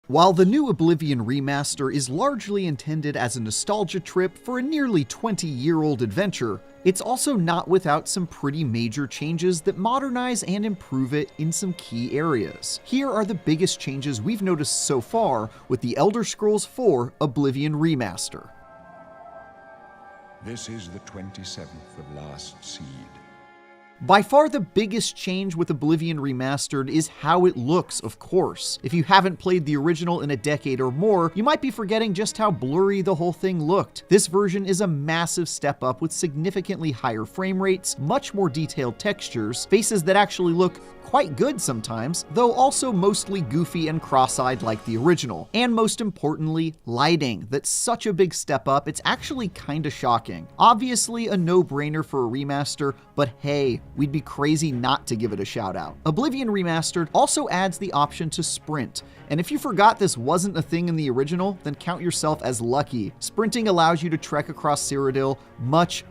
While the new Oblivion Remaster is largely intended as a nostalgia trip for a nearly 20-year-old adventure, it's also not without some pretty major changes that modernize and improve it in some key areas. Here are the biggest changes we've noticed so far with the Elder Scrolls IV Oblivion Remaster. This is the 27th of last seed. By far the biggest change with Oblivion Remastered is how it looks, of course. If you haven't played the original in a decade or more, you might be forgetting just how blurry the whole thing looked. This version is a massive step up with significantly higher frame rates, much more detailed textures, faces that actually look quite good sometimes, though also mostly goofy and cross-eyed like the original. And most importantly, lighting. That's such a big step up, it's actually kinda shocking. Obviously a no-brainer for a remaster, but hey, we'd be crazy not to give it a shout out. Oblivion Remastered also adds the option to sprint. And if you forgot this wasn't a thing in the original, then count yourself as lucky. Sprinting allows you to trek across Cyrodiil much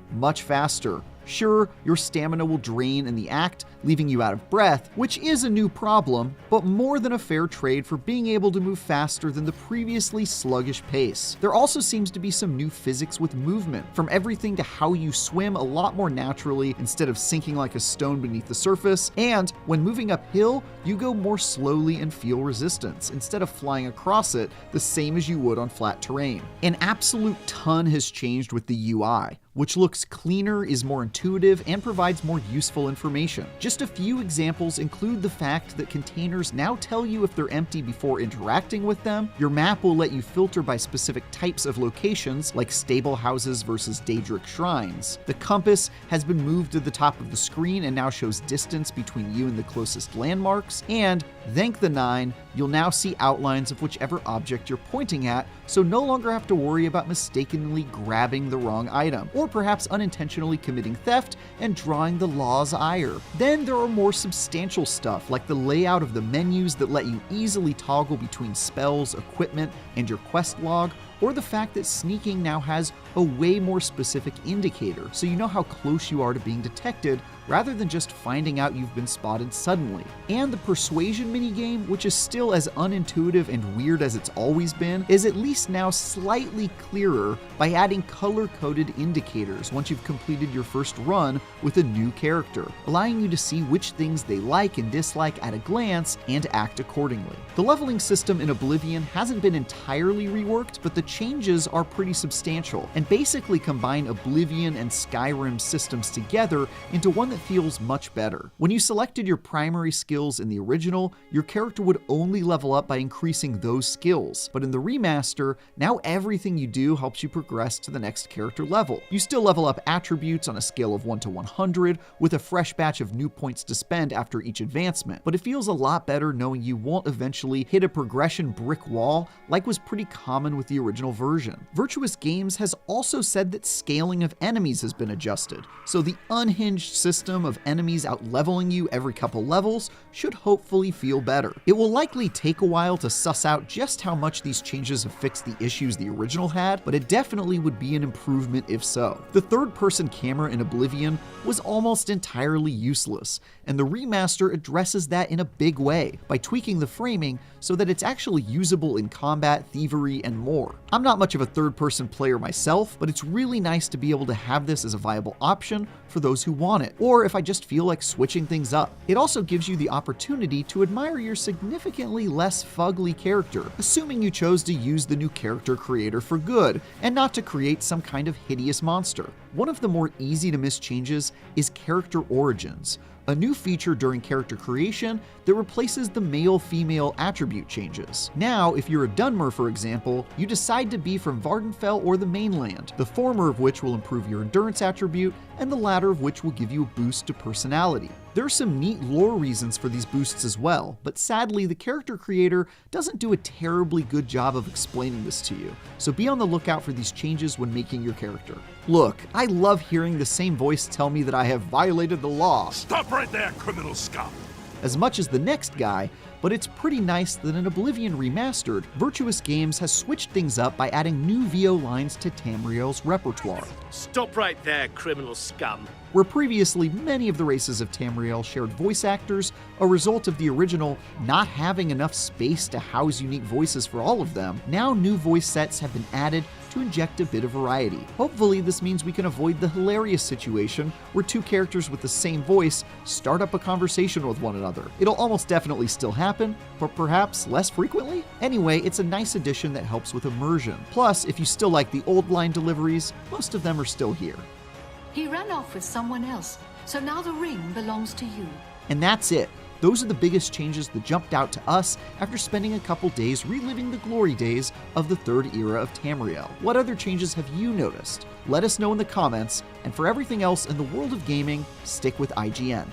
faster. Sure, your stamina will drain in the act, leaving you out of breath, which is a new problem, but more than a fair trade for being able to move faster than the previously sluggish pace. There also seems to be some new physics with movement, from everything to how you swim a lot more naturally instead of sinking like a stone beneath the surface, and when moving uphill, you go more slowly and feel resistance, instead of flying across it the same as you would on flat terrain. An absolute ton has changed with the UI, which looks cleaner, is more intuitive, and provides more useful information. Just a few examples include the fact that containers now tell you if they're empty before interacting with them, your map will let you filter by specific types of locations, like stable houses versus Daedric shrines. The compass has been moved to the top of the screen and now shows distance between you and the closest landmarks, and thank the Nine, you'll now see outlines of whichever object you're pointing at, so no longer have to worry about mistakenly grabbing the wrong item, or perhaps unintentionally committing theft and drawing the law's ire. Then there are more substantial stuff, like the layout of the menus that let you easily toggle between spells, equipment, and your quest log, or the fact that sneaking now has a way more specific indicator, so you know how close you are to being detected, rather than just finding out you've been spotted suddenly. And the persuasion minigame, which is still as unintuitive and weird as it's always been, is at least now slightly clearer by adding color-coded indicators once you've completed your first run with a new character, allowing you to see which things they like and dislike at a glance and act accordingly. The leveling system in Oblivion hasn't been entirely reworked, but the changes are pretty substantial, and basically combine Oblivion and Skyrim systems together into one that feels much better. When you selected your primary skills in the original, your character would only level up by increasing those skills, but in the remaster, now everything you do helps you progress to the next character level. You still level up attributes on a scale of 1 to 100, with a fresh batch of new points to spend after each advancement, but it feels a lot better knowing you won't eventually hit a progression brick wall like was pretty common with the original version. Virtuous Games has also said that scaling of enemies has been adjusted, so the unhinged system of enemies out-leveling you every couple levels should hopefully feel better. It will likely take a while to suss out just how much these changes have fixed the issues the original had, but it definitely would be an improvement if so. The third-person camera in Oblivion was almost entirely useless, and the remaster addresses that in a big way by tweaking the framing so that it's actually usable in combat, thievery, and more. I'm not much of a third-person player myself, but it's really nice to be able to have this as a viable option for those who want it, or if I just feel like switching things up. It also gives you the opportunity to admire your significantly less fugly character, assuming you chose to use the new character creator for good, and not to create some kind of hideous monster. One of the more easy to miss changes is character origins, a new feature during character creation that replaces the male-female attribute changes. Now, if you're a Dunmer, for example, you decide to be from Vardenfell or the mainland, the former of which will improve your endurance attribute, and the latter of which will give you a boost to personality. There are some neat lore reasons for these boosts as well, but sadly the character creator doesn't do a terribly good job of explaining this to you, so be on the lookout for these changes when making your character. Look, I love hearing the same voice tell me that I have violated the law. Stop right there, criminal scum! As much as the next guy, but it's pretty nice that in Oblivion Remastered, Virtuous Games has switched things up by adding new VO lines to Tamriel's repertoire. Stop right there, criminal scum. Where previously many of the races of Tamriel shared voice actors, a result of the original not having enough space to house unique voices for all of them, now new voice sets have been added to inject a bit of variety. Hopefully this means we can avoid the hilarious situation where two characters with the same voice start up a conversation with one another. It'll almost definitely still happen, but perhaps less frequently? Anyway, it's a nice addition that helps with immersion. Plus, if you still like the old line deliveries, most of them are still here. He ran off with someone else, so now the ring belongs to you. And that's it. Those are the biggest changes that jumped out to us after spending a couple days reliving the glory days of the third era of Tamriel. What other changes have you noticed? Let us know in the comments, and for everything else in the world of gaming, stick with IGN.